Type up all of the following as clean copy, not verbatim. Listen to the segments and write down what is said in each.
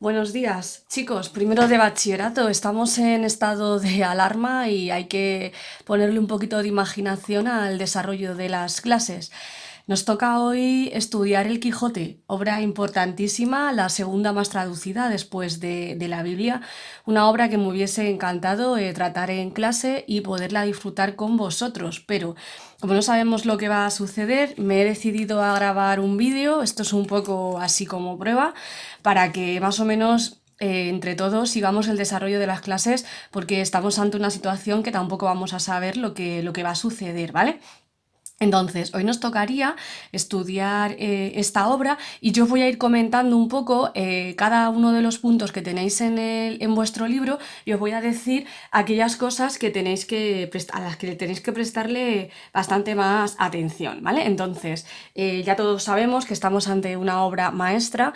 Buenos días, chicos. Primero de bachillerato, estamos en estado de alarma y hay que ponerle un poquito de imaginación al desarrollo de las clases. Nos toca hoy estudiar El Quijote, obra importantísima, la segunda más traducida después de la Biblia, una obra que me hubiese encantado tratar en clase y poderla disfrutar con vosotros, pero como no sabemos lo que va a suceder, me he decidido a grabar un vídeo, esto es un poco así como prueba, para que más o menos entre todos sigamos el desarrollo de las clases porque estamos ante una situación que tampoco vamos a saber lo que va a suceder, ¿vale? Entonces, hoy nos tocaría estudiar esta obra y yo voy a ir comentando un poco cada uno de los puntos que tenéis en vuestro libro y os voy a decir aquellas cosas que tenéis a las que tenéis que prestarle bastante más atención, ¿vale? Entonces, ya todos sabemos que estamos ante una obra maestra.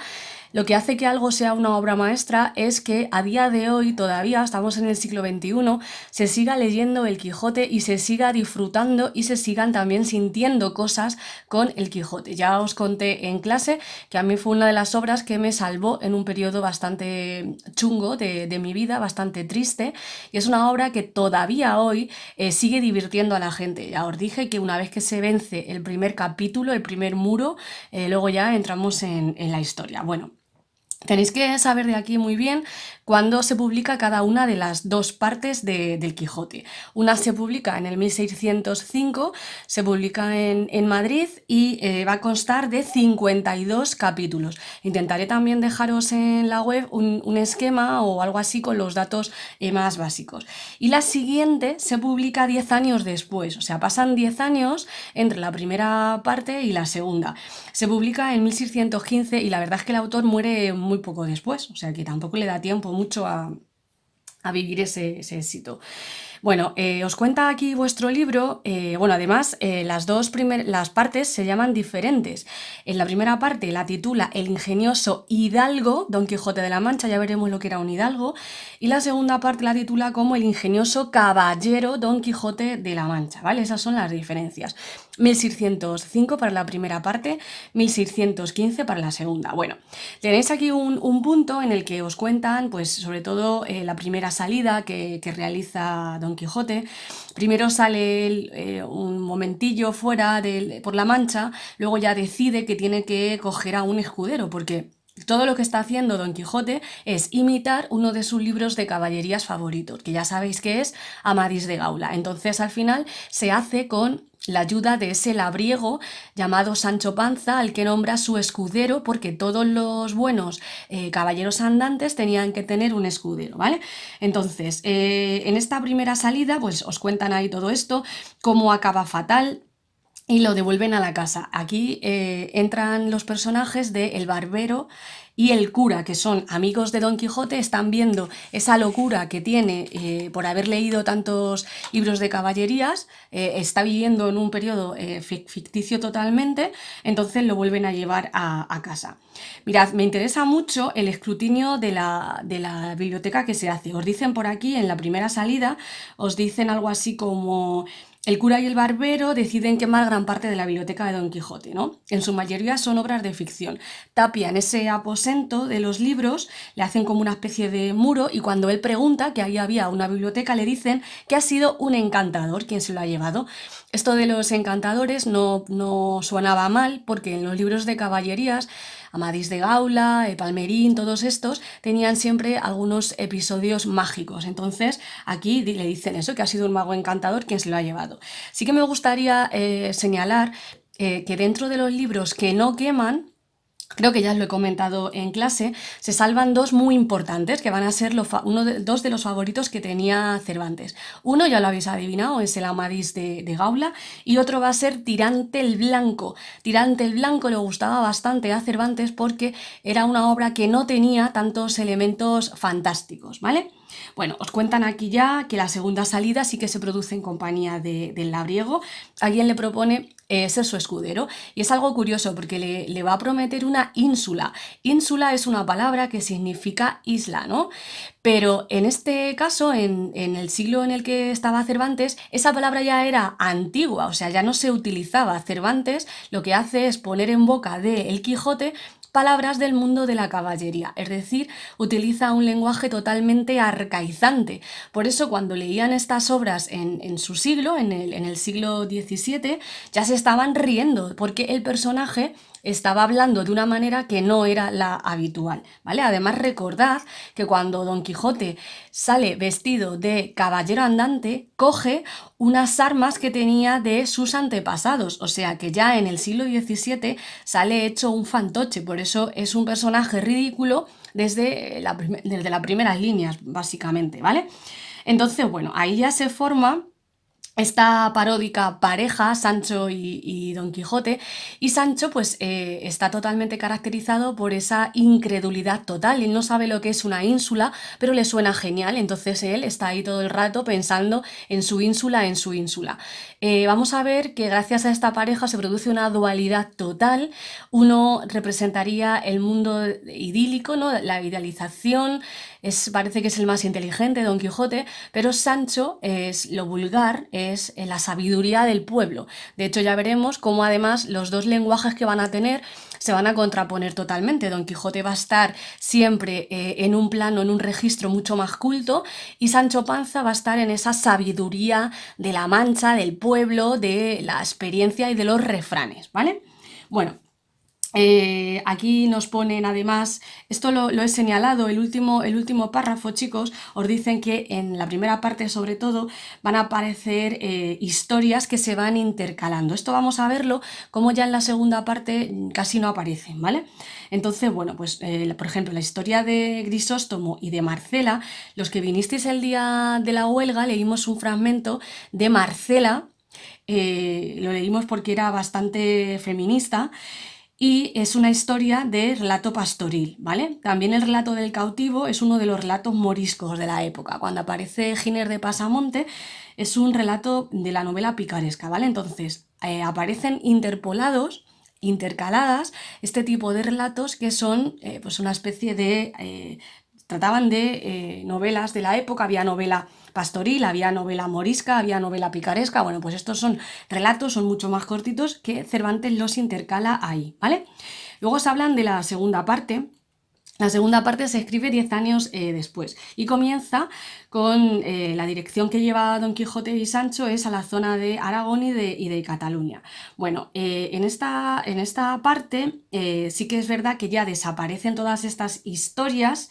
Lo que hace que algo sea una obra maestra es que a día de hoy, todavía estamos en el siglo XXI, se siga leyendo El Quijote y se siga disfrutando y se sigan también sintiendo cosas con El Quijote. Ya os conté en clase que a mí fue una de las obras que me salvó en un periodo bastante chungo de mi vida, bastante triste, y es una obra que todavía hoy sigue divirtiendo a la gente. Ya os dije que una vez que se vence el primer capítulo, el primer muro, luego ya entramos en la historia. Bueno, tenéis que saber de aquí muy bien cuándo se publica cada una de las dos partes del Quijote. Una se publica en el 1605, se publica en Madrid y va a constar de 52 capítulos. Intentaré también dejaros en la web un esquema o algo así con los datos más básicos. Y la siguiente se publica 10 años después, o sea, pasan 10 años entre la primera parte y la segunda. Se publica en 1615 y la verdad es que el autor muere muy poco después, o sea que tampoco le da tiempo mucho a vivir ese éxito. Bueno, os cuenta aquí vuestro libro, bueno, además las partes se llaman diferentes. En la primera parte la titula El ingenioso hidalgo, Don Quijote de la Mancha, ya veremos lo que era un hidalgo, y la segunda parte la titula como El ingenioso caballero Don Quijote de la Mancha, ¿vale? Esas son las diferencias. 1605 para la primera parte, 1615 para la segunda. Bueno, tenéis aquí un punto en el que os cuentan, pues sobre todo la primera salida que realiza Don Quijote. Primero sale él un momentillo fuera por la Mancha, luego ya decide que tiene que coger a un escudero, porque todo lo que está haciendo Don Quijote es imitar uno de sus libros de caballerías favoritos, que ya sabéis que es Amadís de Gaula. Entonces al final se hace con la ayuda de ese labriego llamado Sancho Panza, al que nombra su escudero, porque todos los buenos caballeros andantes tenían que tener un escudero, ¿vale? Entonces, en esta primera salida, pues os cuentan ahí todo esto, cómo acaba fatal, y lo devuelven a la casa. Aquí entran los personajes de El Barbero y el cura, que son amigos de Don Quijote, están viendo esa locura que tiene por haber leído tantos libros de caballerías, está viviendo en un periodo ficticio totalmente, entonces lo vuelven a llevar a casa. Mirad, me interesa mucho el escrutinio de la biblioteca que se hace. Os dicen por aquí, en la primera salida, os dicen algo así como: el cura y el barbero deciden quemar gran parte de la biblioteca de Don Quijote, ¿no? En su mayoría son obras de ficción. Tapian ese aposento de los libros, le hacen como una especie de muro, y cuando él pregunta que ahí había una biblioteca, le dicen que ha sido un encantador quien se lo ha llevado. Esto de los encantadores no sonaba mal, porque en los libros de caballerías, Amadís de Gaula, Palmerín, todos estos tenían siempre algunos episodios mágicos. Entonces aquí le dicen eso, que ha sido un mago encantador quien se lo ha llevado. Sí que me gustaría señalar que dentro de los libros que no queman, creo que ya os lo he comentado en clase, se salvan dos muy importantes que van a ser dos de los favoritos que tenía Cervantes. Uno ya lo habéis adivinado, es el Amadís de Gaula, y otro va a ser Tirante el Blanco. Tirante el Blanco le gustaba bastante a Cervantes porque era una obra que no tenía tantos elementos fantásticos, ¿vale? Bueno, os cuentan aquí ya que la segunda salida sí que se produce en compañía del labriego. Alguien le propone ser su escudero, y es algo curioso porque le va a prometer una ínsula. Ínsula es una palabra que significa isla, ¿no? Pero en este caso, en el siglo en el que estaba Cervantes, esa palabra ya era antigua, o sea, ya no se utilizaba. Cervantes lo que hace es poner en boca de El Quijote palabras del mundo de la caballería, es decir, utiliza un lenguaje totalmente arcaizante. Por eso cuando leían estas obras en su siglo, en el siglo XVII, ya se estaban riendo, porque el personaje estaba hablando de una manera que no era la habitual, ¿vale? Además, recordad que cuando Don Quijote sale vestido de caballero andante, coge unas armas que tenía de sus antepasados, o sea que ya en el siglo XVII sale hecho un fantoche, por eso es un personaje ridículo desde las primeras líneas, básicamente, ¿vale? Entonces, bueno, ahí ya se forma esta paródica pareja, Sancho y Don Quijote, y Sancho pues está totalmente caracterizado por esa incredulidad total. Él no sabe lo que es una ínsula, pero le suena genial, entonces él está ahí todo el rato pensando en su ínsula, en su ínsula. Vamos a ver que gracias a esta pareja se produce una dualidad total. Uno representaría el mundo idílico, ¿no? La idealización, parece que es el más inteligente, Don Quijote, pero Sancho es lo vulgar, es la sabiduría del pueblo. De hecho, ya veremos cómo además los dos lenguajes que van a tener se van a contraponer totalmente. Don Quijote va a estar siempre en un plano, en un registro mucho más culto, y Sancho Panza va a estar en esa sabiduría de la Mancha, del pueblo, de la experiencia y de los refranes, ¿vale? Bueno, aquí nos ponen además, esto lo he señalado, el último párrafo, chicos, os dicen que en la primera parte sobre todo van a aparecer historias que se van intercalando. Esto vamos a verlo como ya en la segunda parte casi no aparecen, ¿vale? Entonces, bueno, pues por ejemplo, la historia de Grisóstomo y de Marcela, los que vinisteis el día de la huelga, leímos un fragmento de Marcela, lo leímos porque era bastante feminista, y es una historia de relato pastoril, ¿vale? También el relato del cautivo es uno de los relatos moriscos de la época. Cuando aparece Giner de Pasamonte es un relato de la novela picaresca, ¿vale? Entonces aparecen intercaladas, este tipo de relatos que son pues una especie de... trataban de novelas de la época, había novela pastoril, había novela morisca, había novela picaresca. Bueno, pues estos son relatos, son mucho más cortitos que Cervantes los intercala ahí, ¿vale? Luego se hablan de la segunda parte. La segunda parte se escribe 10 años después y comienza con la dirección que lleva Don Quijote y Sancho es a la zona de Aragón y de Cataluña. Bueno, en esta parte sí que es verdad que ya desaparecen todas estas historias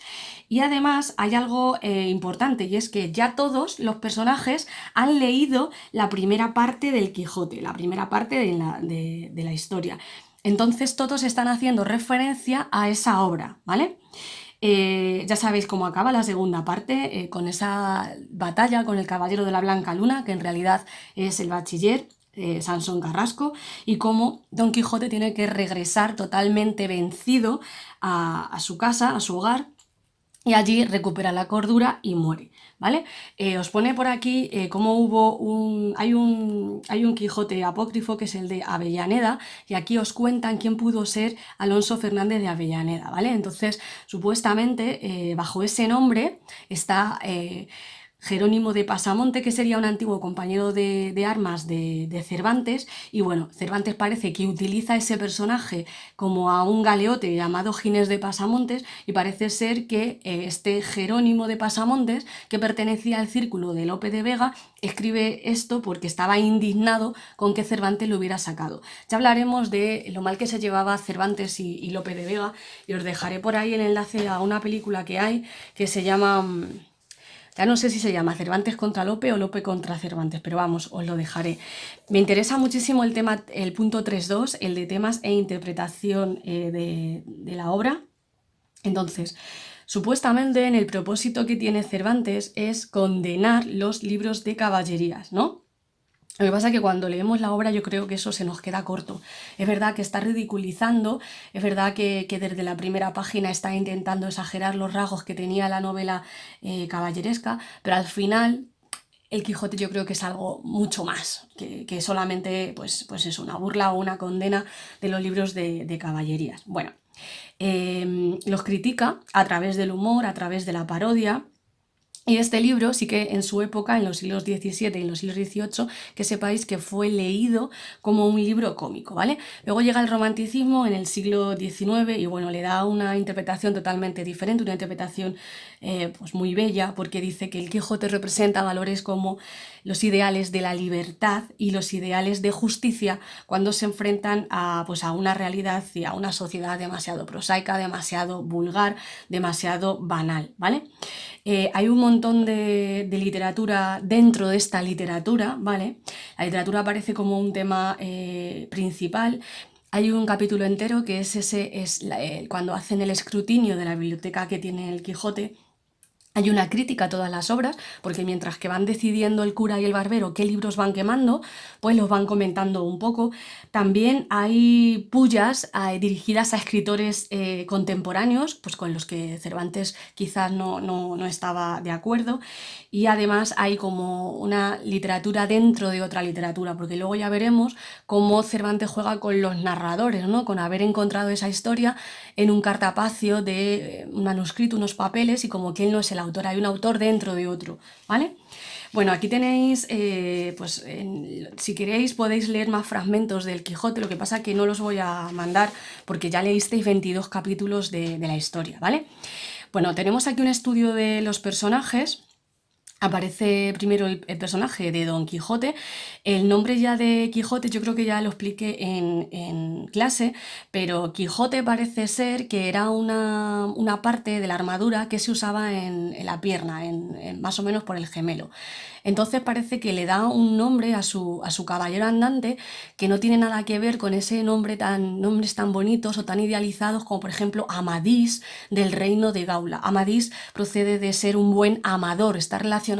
y además hay algo importante y es que ya todos los personajes han leído la primera parte del Quijote, la primera parte de la historia. Entonces todos están haciendo referencia a esa obra, ¿vale? Ya sabéis cómo acaba la segunda parte, con esa batalla con el Caballero de la Blanca Luna, que en realidad es el bachiller, Sansón Carrasco, y cómo Don Quijote tiene que regresar totalmente vencido a su casa, a su hogar, y allí recupera la cordura y muere, ¿vale? Os pone por aquí cómo hay un Quijote apócrifo que es el de Avellaneda y aquí os cuentan quién pudo ser Alonso Fernández de Avellaneda, ¿vale? Entonces, supuestamente, bajo ese nombre está... Jerónimo de Pasamonte, que sería un antiguo compañero de armas de Cervantes, y bueno, Cervantes parece que utiliza ese personaje como a un galeote llamado Ginés de Pasamontes, y parece ser que este Jerónimo de Pasamontes, que pertenecía al círculo de Lope de Vega, escribe esto porque estaba indignado con que Cervantes lo hubiera sacado. Ya hablaremos de lo mal que se llevaba Cervantes y Lope de Vega, y os dejaré por ahí el enlace a una película que hay que se llama... Ya no sé si se llama Cervantes contra Lope o Lope contra Cervantes, pero vamos, os lo dejaré. Me interesa muchísimo el tema, el punto 3.2, el de temas e interpretación de la obra. Entonces, supuestamente en el propósito que tiene Cervantes es condenar los libros de caballerías, ¿no? Lo que pasa es que cuando leemos la obra yo creo que eso se nos queda corto. Es verdad que está ridiculizando, es verdad que desde la primera página está intentando exagerar los rasgos que tenía la novela caballeresca, pero al final el Quijote yo creo que es algo mucho más que solamente pues es una burla o una condena de los libros de caballerías. Bueno, los critica a través del humor, a través de la parodia. Y este libro sí que en su época, en los siglos XVII y en los siglos XVIII, que sepáis que fue leído como un libro cómico, ¿vale? Luego llega el romanticismo en el siglo XIX y bueno, le da una interpretación totalmente diferente, una interpretación pues muy bella, porque dice que el Quijote representa valores como los ideales de la libertad y los ideales de justicia cuando se enfrentan a, pues, a una realidad y a una sociedad demasiado prosaica, demasiado vulgar, demasiado banal, ¿vale? Hay un montón de literatura dentro de esta literatura, ¿vale? La literatura aparece como un tema principal. Hay un capítulo entero que es cuando hacen el escrutinio de la biblioteca que tiene el Quijote. Hay una crítica a todas las obras, porque mientras que van decidiendo el cura y el barbero qué libros van quemando, pues los van comentando un poco. También hay pullas dirigidas a escritores contemporáneos, pues con los que Cervantes quizás no estaba de acuerdo. Y además hay como una literatura dentro de otra literatura, porque luego ya veremos cómo Cervantes juega con los narradores, ¿no? Con haber encontrado esa historia en un cartapacio de un manuscrito, unos papeles, y como que él no es el autor, hay un autor dentro de otro, ¿vale? Bueno, aquí tenéis, si queréis podéis leer más fragmentos del Quijote, lo que pasa que no los voy a mandar porque ya leísteis 22 capítulos de la historia, ¿vale? Bueno, tenemos aquí un estudio de los personajes. Aparece primero el personaje de Don Quijote. El nombre ya de Quijote yo creo que ya lo expliqué en clase, pero Quijote parece ser que era una parte de la armadura que se usaba en la pierna, más o menos por el gemelo. Entonces parece que le da un nombre a su caballero andante que no tiene nada que ver con ese nombres tan bonitos o tan idealizados como por ejemplo Amadís del reino de Gaula. Amadís procede de ser un buen amador, está relacionado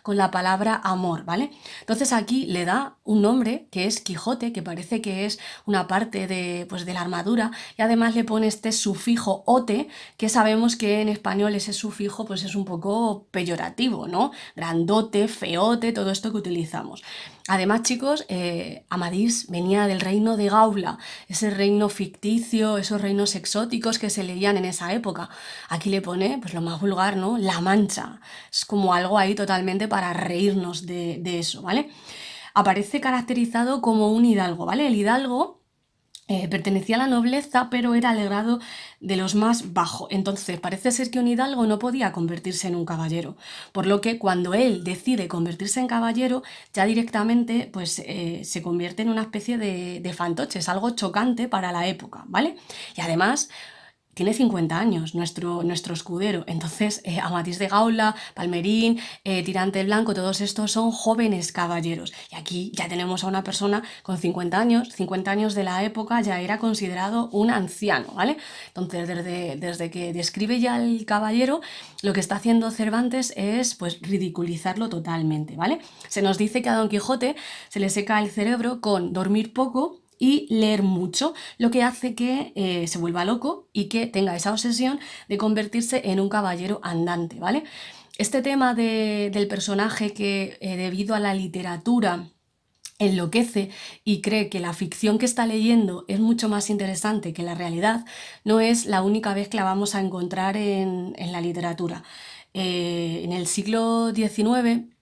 con la palabra amor, ¿vale? Entonces aquí le da un nombre que es Quijote, que parece que es una parte pues, de la armadura, y además le pone este sufijo ote, que sabemos que en español ese sufijo pues es un poco peyorativo, ¿no? Grandote, feote, todo esto que utilizamos. Además, chicos, Amadís venía del reino de Gaula, ese reino ficticio, esos reinos exóticos que se leían en esa época. Aquí le pone, pues lo más vulgar, ¿no? La Mancha. Es como algo ahí totalmente para reírnos de eso, ¿vale? Aparece caracterizado como un hidalgo, ¿vale? El hidalgo pertenecía a la nobleza, pero era el grado de los más bajos. Entonces, parece ser que un hidalgo no podía convertirse en un caballero, por lo que cuando él decide convertirse en caballero, ya directamente pues, se convierte en una especie de fantoche, es algo chocante para la época, ¿vale? Y además tiene 50 años nuestro escudero. Entonces, Amadís de Gaula, Palmerín, Tirante Blanco, todos estos son jóvenes caballeros. Y aquí ya tenemos a una persona con 50 años. 50 años de la época ya era considerado un anciano, ¿vale? Entonces, desde que describe ya el caballero, lo que está haciendo Cervantes es, pues, ridiculizarlo totalmente, ¿vale? Se nos dice que a Don Quijote se le seca el cerebro con dormir poco y leer mucho, lo que hace que se vuelva loco y que tenga esa obsesión de convertirse en un caballero andante, ¿vale? Este tema del personaje que debido a la literatura enloquece y cree que la ficción que está leyendo es mucho más interesante que la realidad, no es la única vez que la vamos a encontrar en la literatura. En el siglo XIX,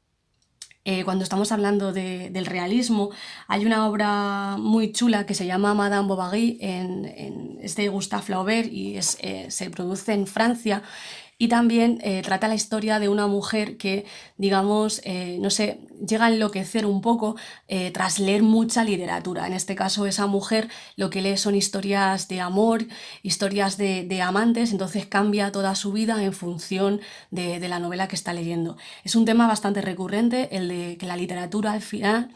cuando estamos hablando del realismo, hay una obra muy chula que se llama Madame Bovary, es de Gustave Flaubert y se produce en Francia. Y también trata la historia de una mujer que, digamos, no sé, llega a enloquecer un poco tras leer mucha literatura. En este caso, esa mujer lo que lee son historias de amor, historias de amantes, entonces cambia toda su vida en función de la novela que está leyendo. Es un tema bastante recurrente, el de que la literatura al final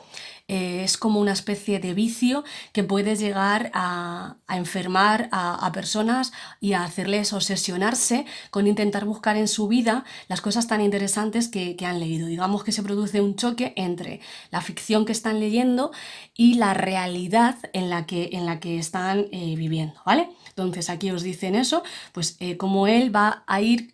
es como una especie de vicio que puede llegar a enfermar a personas y a hacerles obsesionarse con intentar buscar en su vida las cosas tan interesantes que han leído. Digamos que se produce un choque entre la ficción que están leyendo y la realidad en la que están viviendo, ¿vale? Entonces aquí os dicen eso, pues como él va a ir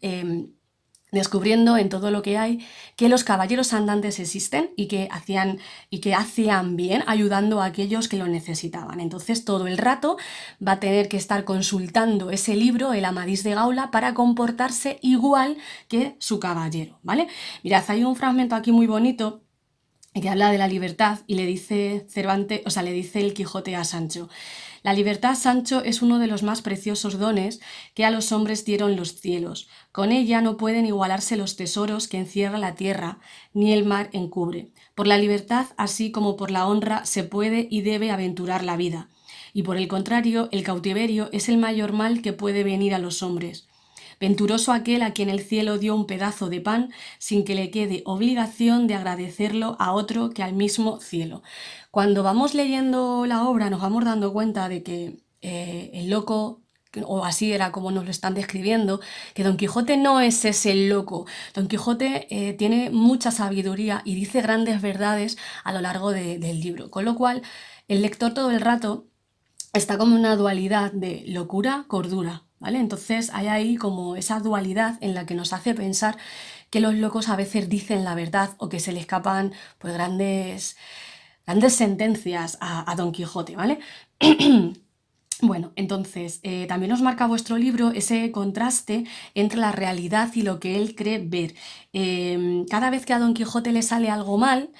descubriendo en todo lo que hay que los caballeros andantes existen y que hacían bien ayudando a aquellos que lo necesitaban. Entonces todo el rato va a tener que estar consultando ese libro, el Amadís de Gaula, para comportarse igual que su caballero, ¿vale? Mirad, hay un fragmento aquí muy bonito que habla de la libertad y le dice Cervantes, o sea, le dice el Quijote a Sancho: la libertad, Sancho, es uno de los más preciosos dones que a los hombres dieron los cielos. Con ella no pueden igualarse los tesoros que encierra la tierra, ni el mar encubre. Por la libertad, así como por la honra, se puede y debe aventurar la vida. Y por el contrario, el cautiverio es el mayor mal que puede venir a los hombres. Venturoso aquel a quien el cielo dio un pedazo de pan sin que le quede obligación de agradecerlo a otro que al mismo cielo. Cuando vamos leyendo la obra nos vamos dando cuenta de que el loco, o así era como nos lo están describiendo, que Don Quijote no es ese loco. Don Quijote tiene mucha sabiduría y dice grandes verdades a lo largo del libro, con lo cual el lector todo el rato está como una dualidad de locura, cordura, ¿vale? Entonces hay ahí como esa dualidad en la que nos hace pensar que los locos a veces dicen la verdad o que se le escapan pues grandes sentencias a Don Quijote, ¿vale? Bueno, entonces también nos marca vuestro libro ese contraste entre la realidad y lo que él cree ver. Cada vez que a Don Quijote le sale algo mal,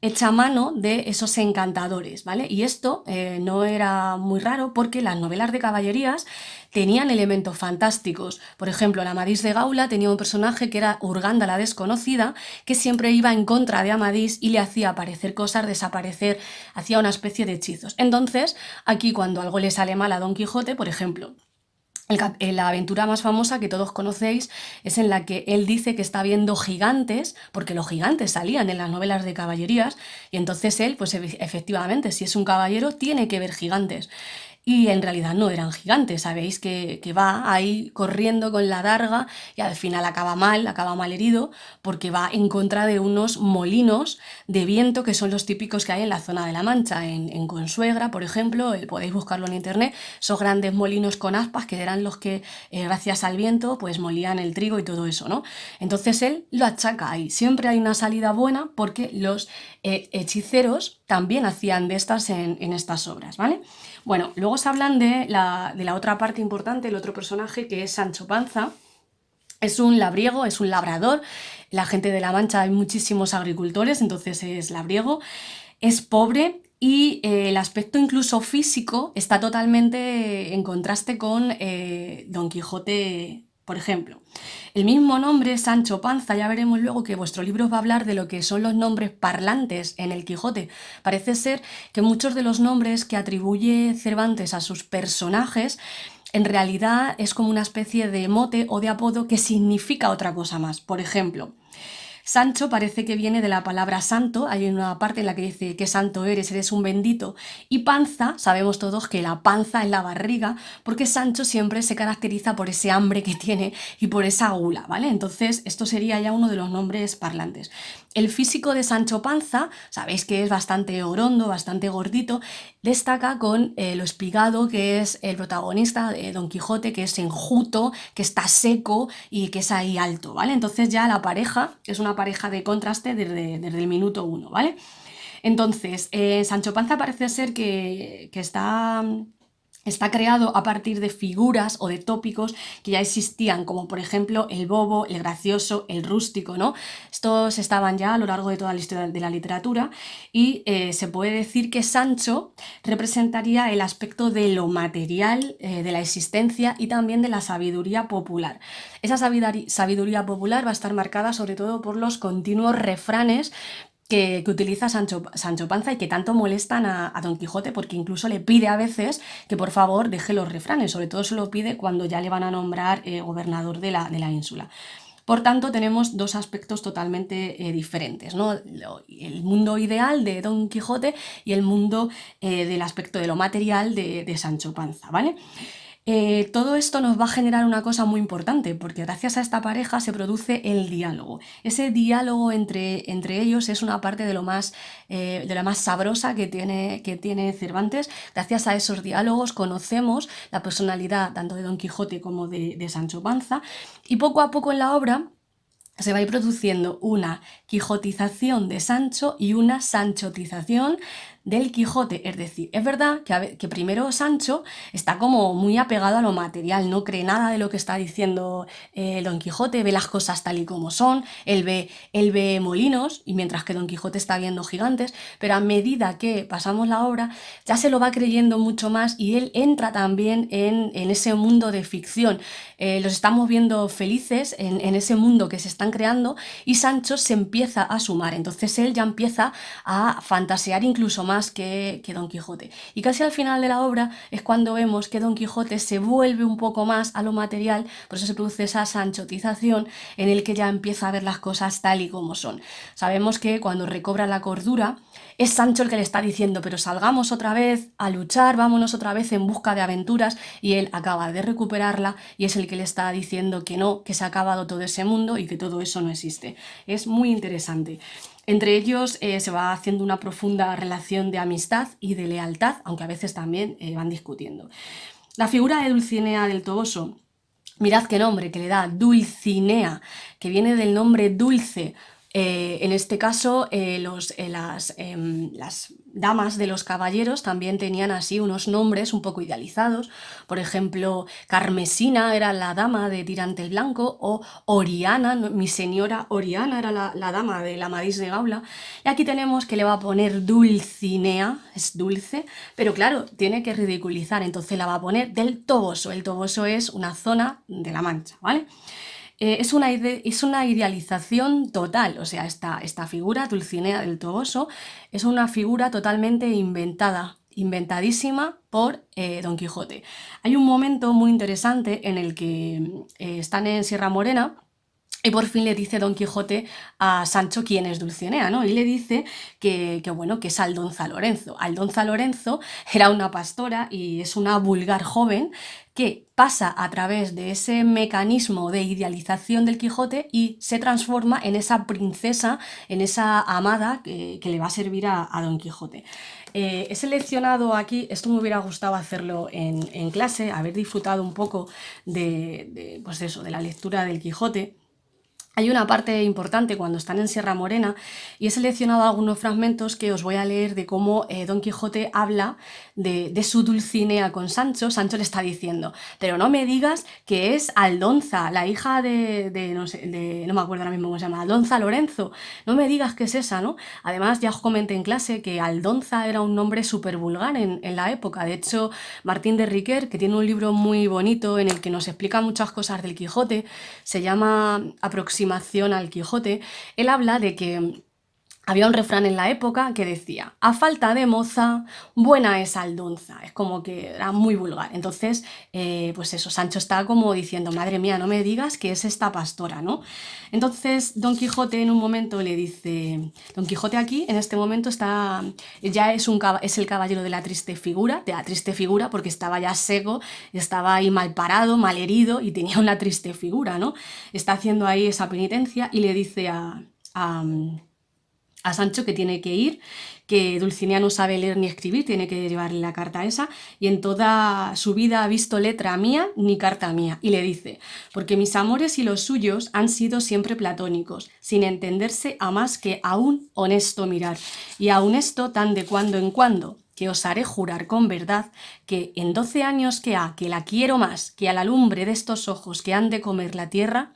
echa mano de esos encantadores, ¿vale? Y esto no era muy raro porque las novelas de caballerías tenían elementos fantásticos. Por ejemplo, el Amadís de Gaula tenía un personaje que era Urganda la desconocida, que siempre iba en contra de Amadís y le hacía aparecer cosas, desaparecer, hacía una especie de hechizos. Entonces, aquí cuando algo le sale mal a Don Quijote, por ejemplo, la aventura más famosa que todos conocéis es en la que él dice que está viendo gigantes, porque los gigantes salían en las novelas de caballerías, y entonces él, pues efectivamente, si es un caballero, tiene que ver gigantes. Y en realidad no eran gigantes, sabéis que va ahí corriendo con la darga y al final acaba mal herido, porque va en contra de unos molinos de viento que son los típicos que hay en la zona de la Mancha, en Consuegra, por ejemplo, podéis buscarlo en internet, esos grandes molinos con aspas que eran los que, gracias al viento, pues molían el trigo y todo eso, ¿no? Entonces él lo achaca ahí, siempre hay una salida buena porque los hechiceros también hacían de estas en estas obras, ¿vale? Bueno, luego se hablan de la otra parte importante, el otro personaje, que es Sancho Panza. Es un labriego, es un labrador. La gente de La Mancha hay muchísimos agricultores, entonces es labriego. Es pobre y el aspecto incluso físico está totalmente en contraste con Don Quijote, por ejemplo. El mismo nombre, Sancho Panza, ya veremos luego que vuestro libro os va a hablar de lo que son los nombres parlantes en el Quijote. Parece ser que muchos de los nombres que atribuye Cervantes a sus personajes en realidad es como una especie de mote o de apodo que significa otra cosa más. Por ejemplo, Sancho parece que viene de la palabra santo, hay una parte en la que dice que santo eres un bendito, y panza, sabemos todos que la panza es la barriga, porque Sancho siempre se caracteriza por ese hambre que tiene y por esa gula, ¿vale? Entonces esto sería ya uno de los nombres parlantes. El físico de Sancho Panza, sabéis que es bastante orondo, bastante gordito, destaca con lo espigado que es el protagonista de Don Quijote, que es enjuto, que está seco y que es ahí alto, ¿vale? Entonces ya la pareja es una pareja de contraste desde el minuto 1, ¿vale? Entonces, Sancho Panza parece ser que está creado a partir de figuras o de tópicos que ya existían, como por ejemplo el bobo, el gracioso, el rústico, ¿no? Estos estaban ya a lo largo de toda la historia de la literatura y se puede decir que Sancho representaría el aspecto de lo material, de la existencia y también de la sabiduría popular. Esa sabiduría popular va a estar marcada sobre todo por los continuos refranes que utiliza Sancho Panza y que tanto molestan a Don Quijote, porque incluso le pide a veces que por favor deje los refranes, sobre todo se lo pide cuando ya le van a nombrar gobernador de la ínsula. Por tanto, tenemos dos aspectos totalmente diferentes, ¿no? El mundo ideal de Don Quijote y el mundo del aspecto de lo material de Sancho Panza, ¿vale? Todo esto nos va a generar una cosa muy importante, porque gracias a esta pareja se produce el diálogo. Ese diálogo entre ellos es una parte de lo más sabrosa que tiene Cervantes. Gracias a esos diálogos conocemos la personalidad tanto de Don Quijote como de Sancho Panza, y poco a poco en la obra se va a ir produciendo una quijotización de Sancho y una sanchotización del Quijote. Es decir, es verdad que primero Sancho está como muy apegado a lo material, no cree nada de lo que está diciendo Don Quijote, ve las cosas tal y como son, él ve molinos, y mientras que Don Quijote está viendo gigantes, pero a medida que pasamos la obra ya se lo va creyendo mucho más y él entra también en ese mundo de ficción. Los estamos viendo felices en ese mundo que se están creando y Sancho se empieza a sumar, entonces él ya empieza a fantasear incluso más que Don Quijote. Y casi al final de la obra es cuando vemos que Don Quijote se vuelve un poco más a lo material, por eso se produce esa sanchotización en el que ya empieza a ver las cosas tal y como son. Sabemos que cuando recobra la cordura es Sancho el que le está diciendo, pero salgamos otra vez a luchar, vámonos otra vez en busca de aventuras, y él acaba de recuperarla y es el que le está diciendo que no, que se ha acabado todo ese mundo y que todo eso no existe. Es muy interesante. Entre ellos se va haciendo una profunda relación de amistad y de lealtad, aunque a veces también van discutiendo. La figura de Dulcinea del Toboso, mirad qué nombre que le da, Dulcinea, que viene del nombre dulce. En este caso, las damas de los caballeros también tenían así unos nombres un poco idealizados. Por ejemplo, Carmesina era la dama de Tirante el Blanco, o Oriana, mi señora Oriana era la dama de la Amadís de Gaula. Y aquí tenemos que le va a poner Dulcinea, es dulce, pero claro, tiene que ridiculizar, entonces la va a poner del Toboso. El Toboso es una zona de la Mancha, ¿vale? Es una idealización total, o sea, esta figura, Dulcinea del Toboso, es una figura totalmente inventadísima por Don Quijote. Hay un momento muy interesante en el que están en Sierra Morena y por fin le dice Don Quijote a Sancho quién es Dulcinea, ¿no? Y le dice que es Aldonza Lorenzo. Aldonza Lorenzo era una pastora y es una vulgar joven que pasa a través de ese mecanismo de idealización del Quijote y se transforma en esa princesa, en esa amada que le va a servir a Don Quijote. He seleccionado aquí, esto me hubiera gustado hacerlo en clase, haber disfrutado un poco de la lectura del Quijote. Hay una parte importante cuando están en Sierra Morena y he seleccionado algunos fragmentos que os voy a leer de cómo Don Quijote habla de su Dulcinea con Sancho. Sancho le está diciendo, pero no me digas que es Aldonza, la hija no me acuerdo ahora mismo cómo se llama, Aldonza Lorenzo, no me digas que es esa, ¿no? Además ya os comenté en clase que Aldonza era un nombre súper vulgar en la época. De hecho, Martín de Riquer, que tiene un libro muy bonito en el que nos explica muchas cosas del Quijote, se llama Aproximación al Quijote, él habla de que había un refrán en la época que decía, a falta de moza, buena es Aldonza. Es como que era muy vulgar. Entonces, pues eso, Sancho está como diciendo, madre mía, no me digas que es esta pastora, ¿no? Entonces, Don Quijote en un momento le dice, Don Quijote aquí, en este momento está, ya es el caballero de la triste figura porque estaba ya seco, estaba ahí mal parado, mal herido y tenía una triste figura, ¿no? Está haciendo ahí esa penitencia y le dice a Sancho que tiene que ir, que Dulcinea no sabe leer ni escribir, tiene que llevarle la carta esa, y en toda su vida ha visto letra mía ni carta mía. Y le dice, porque mis amores y los suyos han sido siempre platónicos, sin entenderse a más que a un honesto mirar, y a un esto tan de cuando en cuando, que os haré jurar con verdad que en 12 años que la quiero más que a la lumbre de estos ojos que han de comer la tierra,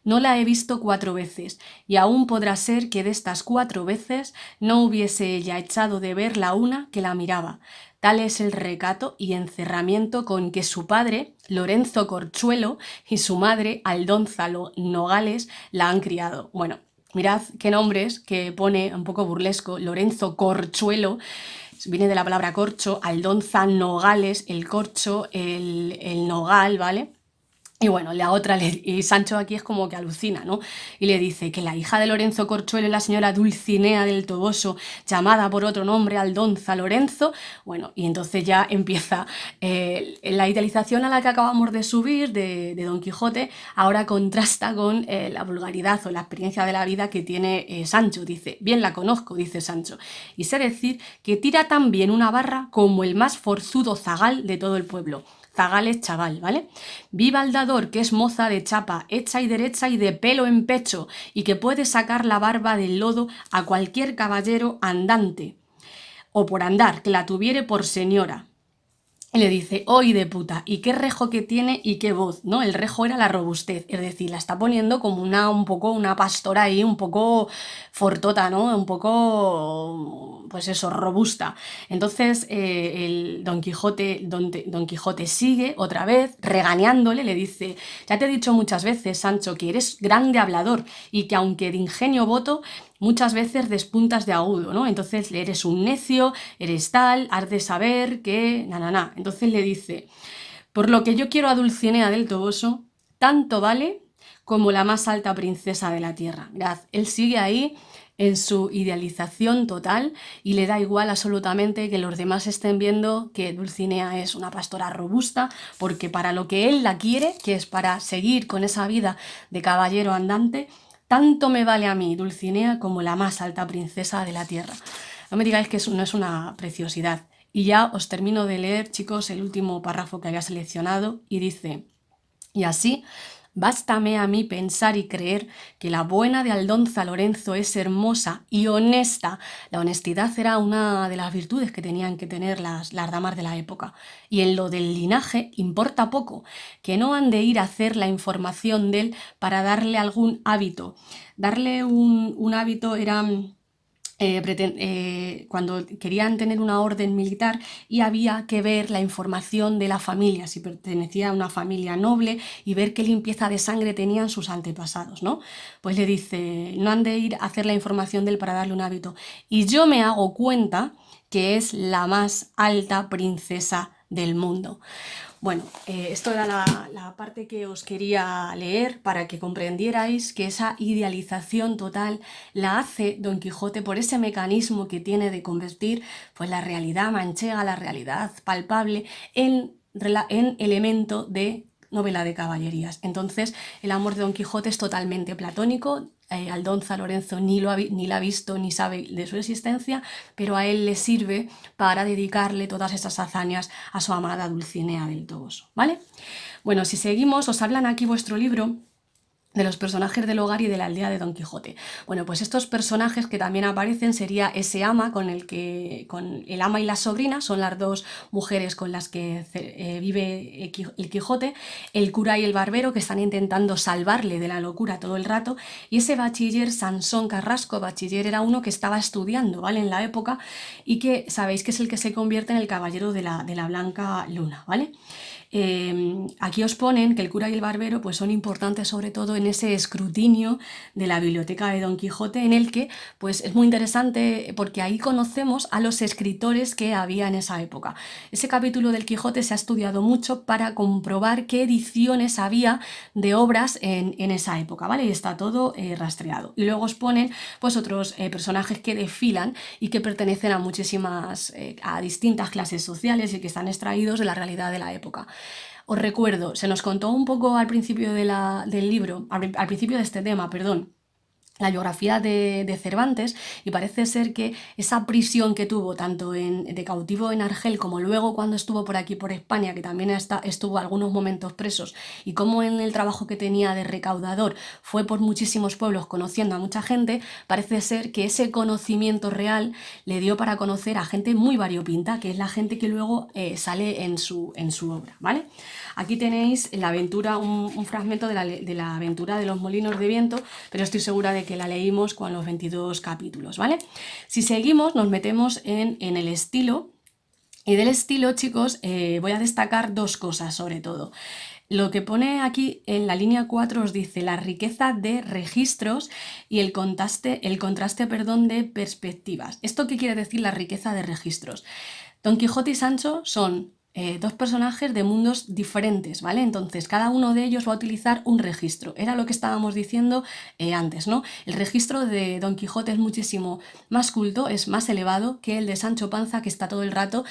no la he visto 4 veces, y aún podrá ser que de estas 4 veces no hubiese ella echado de ver la una que la miraba. Tal es el recato y encerramiento con que su padre, Lorenzo Corchuelo, y su madre, Aldonza Nogales, la han criado. Bueno, mirad qué nombres que pone un poco burlesco, Lorenzo Corchuelo, viene de la palabra corcho, Aldonza Nogales, el corcho, el nogal, ¿vale? Y bueno, y Sancho aquí es como que alucina, ¿no? Y le dice que la hija de Lorenzo Corchuelo es la señora Dulcinea del Toboso, llamada por otro nombre Aldonza Lorenzo. Bueno, y entonces ya empieza la idealización a la que acabamos de subir de Don Quijote, ahora contrasta con la vulgaridad o la experiencia de la vida que tiene Sancho. Dice, bien la conozco, dice Sancho, y sé decir que tira tan bien una barra como el más forzudo zagal de todo el pueblo. zagales chaval, ¿vale? Viva el dador, que es moza de chapa, hecha y derecha y de pelo en pecho, y que puede sacar la barba del lodo a cualquier caballero andante, o por andar, que la tuviere por señora. Y le dice, ¡oy de puta! ¿Y qué rejo que tiene y qué voz? ¿No? El rejo era la robustez, es decir, la está poniendo como un poco una pastora ahí, un poco fortota, ¿no? Un poco, pues eso, robusta. Entonces el Don Quijote sigue otra vez regañándole, le dice, ya te he dicho muchas veces, Sancho, que eres grande hablador y que aunque de ingenio voto, muchas veces despuntas de agudo, ¿no? Entonces eres un necio, eres tal, has de saber que... na. Entonces le dice, por lo que yo quiero a Dulcinea del Toboso, tanto vale como la más alta princesa de la tierra. Mirad, él sigue ahí en su idealización total y le da igual absolutamente que los demás estén viendo que Dulcinea es una pastora robusta, porque para lo que él la quiere, que es para seguir con esa vida de caballero andante, tanto me vale a mí Dulcinea como la más alta princesa de la tierra. No me digáis que eso no es una preciosidad. Y ya os termino de leer, chicos, el último párrafo que había seleccionado y dice, y así, bástame a mí pensar y creer que la buena de Aldonza Lorenzo es hermosa y honesta. La honestidad era una de las virtudes que tenían que tener las damas de la época. Y en lo del linaje importa poco, que no han de ir a hacer la información de él para darle algún hábito. Darle un hábito era... cuando querían tener una orden militar y había que ver la información de la familia, si pertenecía a una familia noble y ver qué limpieza de sangre tenían sus antepasados, ¿no? Pues le dice, no han de ir a hacer la información de él para darle un hábito. Y yo me hago cuenta que es la más alta princesa del mundo. Bueno, esto era la parte que os quería leer para que comprendierais que esa idealización total la hace Don Quijote por ese mecanismo que tiene de convertir pues, la realidad manchega, la realidad palpable, en elemento de novela de caballerías. Entonces, el amor de Don Quijote es totalmente platónico. Aldonza Lorenzo ni la ha visto ni sabe de su existencia, pero a él le sirve para dedicarle todas esas hazañas a su amada Dulcinea del Toboso, ¿vale? Bueno, si seguimos, os hablan aquí vuestro libro de los personajes del hogar y de la aldea de Don Quijote. Bueno, pues estos personajes que también aparecen sería ese ama con el ama y la sobrina, son las dos mujeres con las que vive el Quijote, el cura y el barbero que están intentando salvarle de la locura todo el rato, y ese bachiller Sansón Carrasco. Bachiller era uno que estaba estudiando, ¿vale? En la época, y que sabéis que es el que se convierte en el caballero de la Blanca Luna, ¿vale? Aquí os ponen que el cura y el barbero pues son importantes sobre todo en ese escrutinio de la biblioteca de Don Quijote, en el que pues es muy interesante porque ahí conocemos a los escritores que había en esa época. Ese capítulo del Quijote se ha estudiado mucho para comprobar qué ediciones había de obras en esa época, ¿vale? Y está todo rastreado. Y luego os ponen pues otros personajes que desfilan y que pertenecen a muchísimas, a distintas clases sociales y que están extraídos de la realidad de la época. Os recuerdo, se nos contó un poco al principio del libro, al principio de este tema, perdón, la biografía de Cervantes, y parece ser que esa prisión que tuvo tanto de cautivo en Argel como luego cuando estuvo por aquí por España, que también estuvo algunos momentos presos, y como en el trabajo que tenía de recaudador fue por muchísimos pueblos conociendo a mucha gente, parece ser que ese conocimiento real le dio para conocer a gente muy variopinta, que es la gente que luego sale en su obra, ¿vale? Aquí tenéis la aventura, un fragmento de la aventura de los molinos de viento, pero estoy segura de que la leímos con los 22 capítulos, ¿vale? Si seguimos, nos metemos en el estilo, y del estilo, chicos, voy a destacar dos cosas sobre todo. Lo que pone aquí en la línea 4 os dice la riqueza de registros y el contraste, de perspectivas. ¿Esto qué quiere decir la riqueza de registros? Don Quijote y Sancho son dos personajes de mundos diferentes, ¿vale? Entonces, cada uno de ellos va a utilizar un registro. Era lo que estábamos diciendo antes, ¿no? El registro de Don Quijote es muchísimo más culto, es más elevado que el de Sancho Panza, que está todo el rato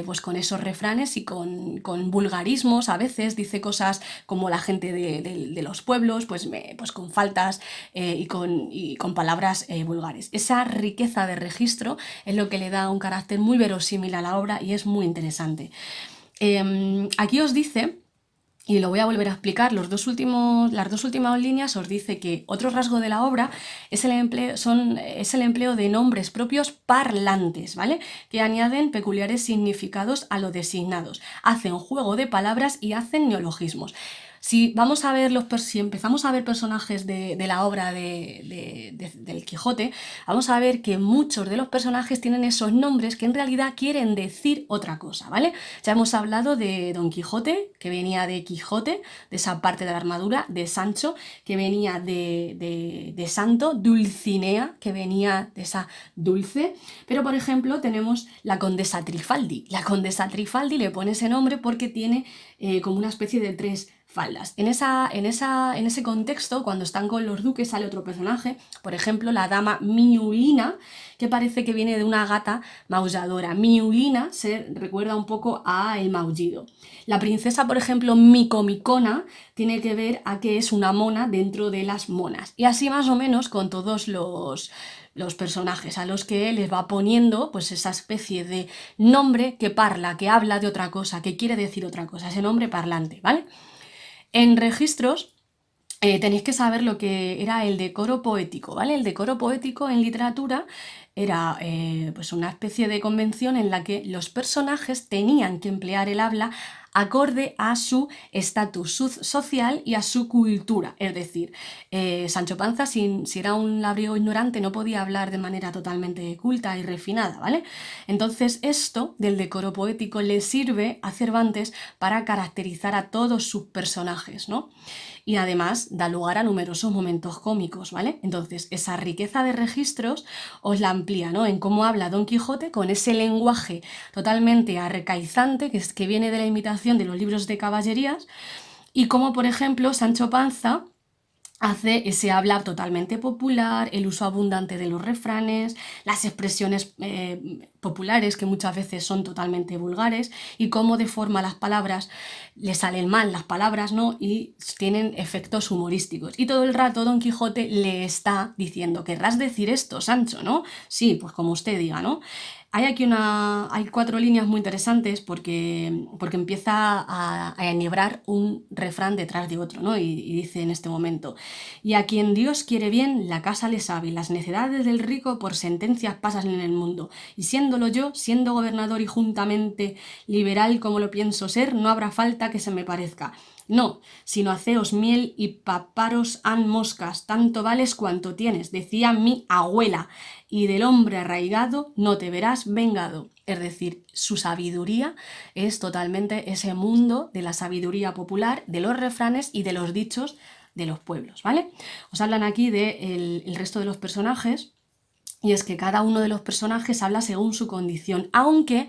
pues con esos refranes y con vulgarismos. A veces dice cosas como la gente de los pueblos, pues con faltas y con palabras vulgares. Esa riqueza de registro es lo que le da un carácter muy verosímil a la obra y es muy interesante. Aquí os dice, y lo voy a volver a explicar, las dos últimas líneas os dice que otro rasgo de la obra es el empleo de nombres propios parlantes, ¿vale? Que añaden peculiares significados a los designados, hacen juego de palabras y hacen neologismos. Si empezamos a ver personajes de la obra del Quijote, vamos a ver que muchos de los personajes tienen esos nombres que en realidad quieren decir otra cosa, ¿vale? Ya hemos hablado de Don Quijote, que venía de Quijote, de esa parte de la armadura, de Sancho, que venía de Santo, Dulcinea, que venía de esa dulce, pero por ejemplo tenemos la condesa Trifaldi. La condesa Trifaldi le pone ese nombre porque tiene como una especie de 3 faldas. En ese contexto, cuando están con los duques, sale otro personaje, por ejemplo, la dama Miulina, que parece que viene de una gata maulladora. Miulina se recuerda un poco a el maullido. La princesa, por ejemplo, Micomicona, tiene que ver a que es una mona dentro de las monas. Y así más o menos con todos los personajes a los que les va poniendo pues esa especie de nombre que parla, que habla de otra cosa, que quiere decir otra cosa, ese nombre parlante, ¿vale? En registros tenéis que saber lo que era el decoro poético, ¿vale? El decoro poético en literatura era pues una especie de convención en la que los personajes tenían que emplear el habla acorde a su estatus social y a su cultura. Es decir, Sancho Panza, si era un labriego ignorante, no podía hablar de manera totalmente culta y refinada, ¿vale? Entonces esto del decoro poético le sirve a Cervantes para caracterizar a todos sus personajes, ¿no? Y además da lugar a numerosos momentos cómicos, ¿vale? Entonces, esa riqueza de registros os la amplía, ¿no? En cómo habla Don Quijote con ese lenguaje totalmente arcaizante que viene de la imitación de los libros de caballerías y cómo, por ejemplo, Sancho Panza hace ese habla totalmente popular, el uso abundante de los refranes, las expresiones populares que muchas veces son totalmente vulgares y cómo deforma las palabras, le salen mal las palabras, ¿no? Y tienen efectos humorísticos. Y todo el rato Don Quijote le está diciendo, querrás decir esto, Sancho, ¿no? Sí, pues como usted diga, ¿no? Hay 4 líneas muy interesantes porque empieza a enhebrar un refrán detrás de otro, ¿no? Y dice en este momento, y a quien Dios quiere bien, la casa le sabe, las necedades del rico por sentencias pasan en el mundo, y siéndolo yo, siendo gobernador y juntamente liberal como lo pienso ser, no habrá falta que se me parezca. No, sino haceos miel y paparos han moscas, tanto vales cuanto tienes, decía mi abuela, y del hombre arraigado no te verás vengado. Es decir, su sabiduría es totalmente ese mundo de la sabiduría popular, de los refranes y de los dichos de los pueblos, ¿vale? Os hablan aquí del el resto de los personajes. Y es que cada uno de los personajes habla según su condición, aunque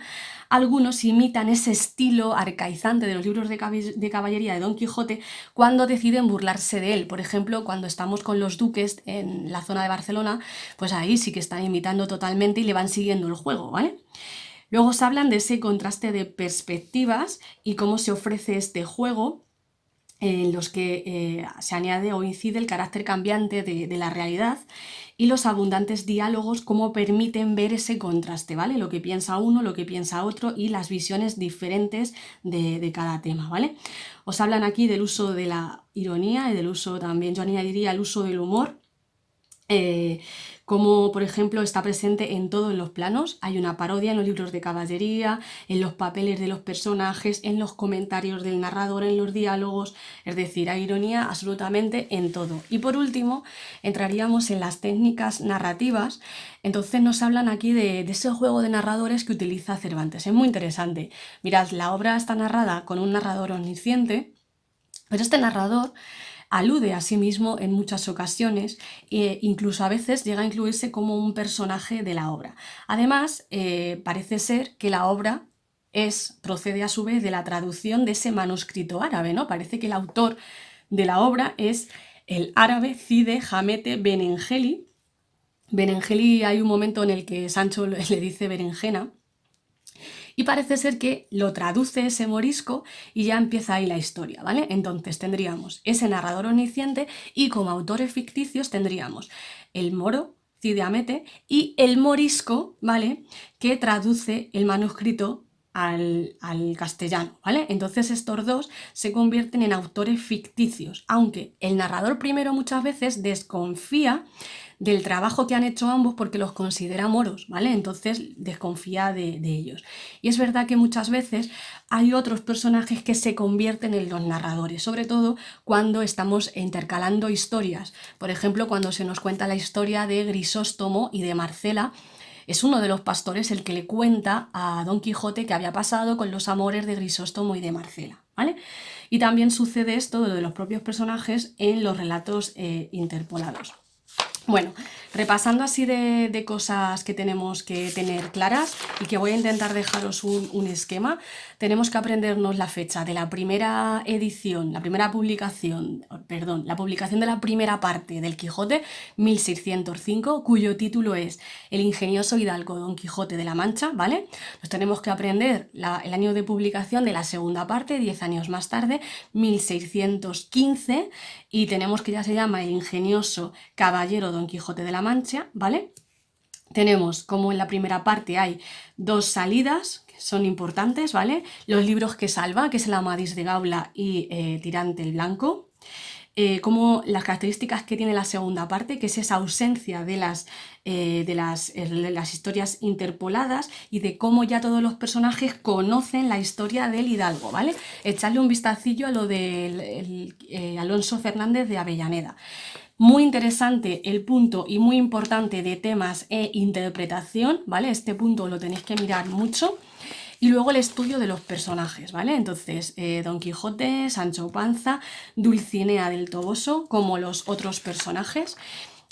algunos imitan ese estilo arcaizante de los libros de caballería de Don Quijote cuando deciden burlarse de él. Por ejemplo, cuando estamos con los duques en la zona de Barcelona, pues ahí sí que están imitando totalmente y le van siguiendo el juego, ¿vale? Luego se hablan de ese contraste de perspectivas y cómo se ofrece este juego en los que se añade o incide el carácter cambiante de la realidad y los abundantes diálogos como permiten ver ese contraste, ¿vale? Lo que piensa uno, lo que piensa otro y las visiones diferentes de cada tema, ¿vale? Os hablan aquí del uso de la ironía y del uso también, yo añadiría el uso del humor, como por ejemplo está presente en todos los planos. Hay una parodia en los libros de caballería, en los papeles de los personajes, en los comentarios del narrador, en los diálogos, es decir, hay ironía absolutamente en todo. Y por último, entraríamos en las técnicas narrativas. Entonces nos hablan aquí de ese juego de narradores que utiliza Cervantes. Es muy interesante. Mirad, la obra está narrada con un narrador omnisciente, pero este narrador alude a sí mismo en muchas ocasiones e incluso a veces llega a incluirse como un personaje de la obra. Además, parece ser que la obra procede a su vez de la traducción de ese manuscrito árabe, ¿no? Parece que el autor de la obra es el árabe Cide Hamete Benengeli. Benengeli, hay un momento en el que Sancho le dice berenjena, y parece ser que lo traduce ese morisco y ya empieza ahí la historia, ¿vale? Entonces tendríamos ese narrador omnisciente y como autores ficticios tendríamos el moro, Cide Hamete, y el morisco, ¿vale? Que traduce el manuscrito al castellano, ¿vale? Entonces estos dos se convierten en autores ficticios, aunque el narrador primero muchas veces desconfía del trabajo que han hecho ambos porque los considera moros, ¿vale? Entonces desconfía de ellos. Y es verdad que muchas veces hay otros personajes que se convierten en los narradores, sobre todo cuando estamos intercalando historias. Por ejemplo, cuando se nos cuenta la historia de Grisóstomo y de Marcela, es uno de los pastores el que le cuenta a Don Quijote qué había pasado con los amores de Grisóstomo y de Marcela, ¿vale? Y también sucede esto de los propios personajes en los relatos interpolados. Bueno, repasando así de cosas que tenemos que tener claras y que voy a intentar dejaros un esquema, tenemos que aprendernos la fecha de la primera edición, la publicación de la primera parte del Quijote, 1605, cuyo título es El ingenioso hidalgo Don Quijote de la Mancha, ¿vale? Nos tenemos que aprender el año de publicación de la segunda parte, 10 años más tarde, 1615, y tenemos que ya se llama El ingenioso caballero Don Quijote de la Mancha, ¿vale? Tenemos como en la primera parte hay dos salidas que son importantes, ¿vale? Los libros que salva, que es el Amadís de Gaula y Tirante el Blanco. Como las características que tiene la segunda parte, que es esa ausencia de las historias interpoladas y de cómo ya todos los personajes conocen la historia del hidalgo, ¿vale? Echarle un vistacillo a lo de Alonso Fernández de Avellaneda. Muy interesante el punto y muy importante de temas e interpretación, ¿vale? Este punto lo tenéis que mirar mucho. Y luego el estudio de los personajes, ¿vale? Entonces, Don Quijote, Sancho Panza, Dulcinea del Toboso, como los otros personajes.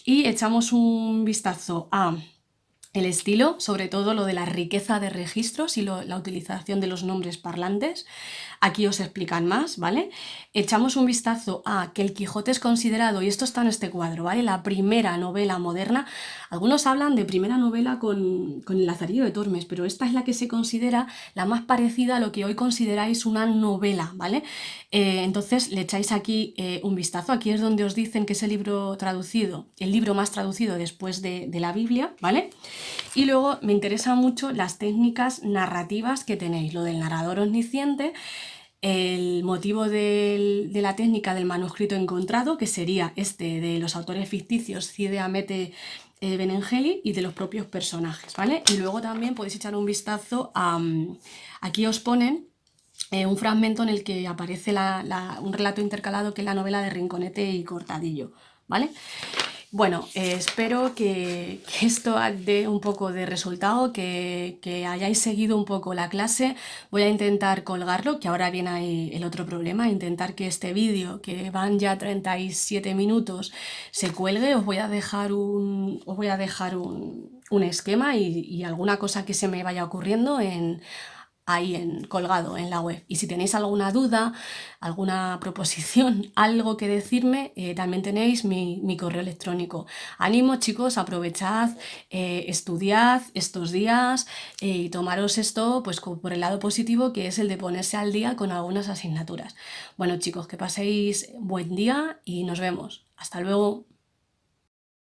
Y echamos un vistazo a el estilo, sobre todo lo de la riqueza de registros y la utilización de los nombres parlantes. Aquí os explican más, ¿vale? Echamos un vistazo a que el Quijote es considerado, y esto está en este cuadro, ¿vale? La primera novela moderna. Algunos hablan de primera novela con el Lazarillo de Tormes, pero esta es la que se considera la más parecida a lo que hoy consideráis una novela, ¿vale? Entonces le echáis aquí un vistazo. Aquí es donde os dicen que es el libro más traducido después de la Biblia, ¿vale? Y luego me interesan mucho las técnicas narrativas que tenéis, lo del narrador omnisciente, el motivo de la técnica del manuscrito encontrado, que sería este de los autores ficticios Cide Hamete Benengeli, y de los propios personajes, ¿vale? Y luego también podéis echar un vistazo a... aquí os ponen un fragmento en el que aparece un relato intercalado que es la novela de Rinconete y Cortadillo, ¿vale? Bueno, espero que esto dé un poco de resultado, que hayáis seguido un poco la clase. Voy a intentar colgarlo, que ahora viene ahí el otro problema, intentar que este vídeo, que van ya 37 minutos, se cuelgue. Os voy a dejar un esquema y alguna cosa que se me vaya ocurriendo colgado en la web. Y si tenéis alguna duda, alguna proposición, algo que decirme, también tenéis mi correo electrónico. Ánimo, chicos, aprovechad, estudiad estos días y tomaros esto pues por el lado positivo, que es el de ponerse al día con algunas asignaturas. Bueno, chicos, que paséis buen día y nos vemos. Hasta luego.